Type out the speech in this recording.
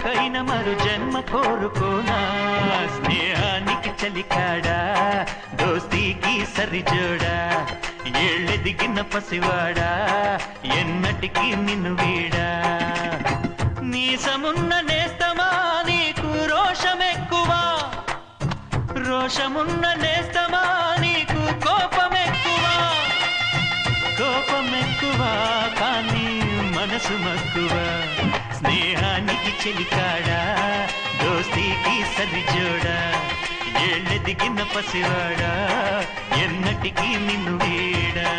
కొరకైన మరు జన్మ కోరుకోనా స్నేహానికి చలికాడా దోస్తీకి సరిజోడా ఏళ్ళెదిగిన పసివాడా ఎన్నటికి నిన్ను వీడా నీసమున్న నేస్తమా నీకు రోషమెక్కువా రోషమున్న నేస్తమా నీకు కోపమెక్కువా కోపమెక్కువా కానీ మనసు మక్కువా స్నేహానికి చెలికాడా దోస్తీకి సరిజోడా ఏళ్ళెదిగిన పసివాడా ఎన్నటికి నిన్ను వీడా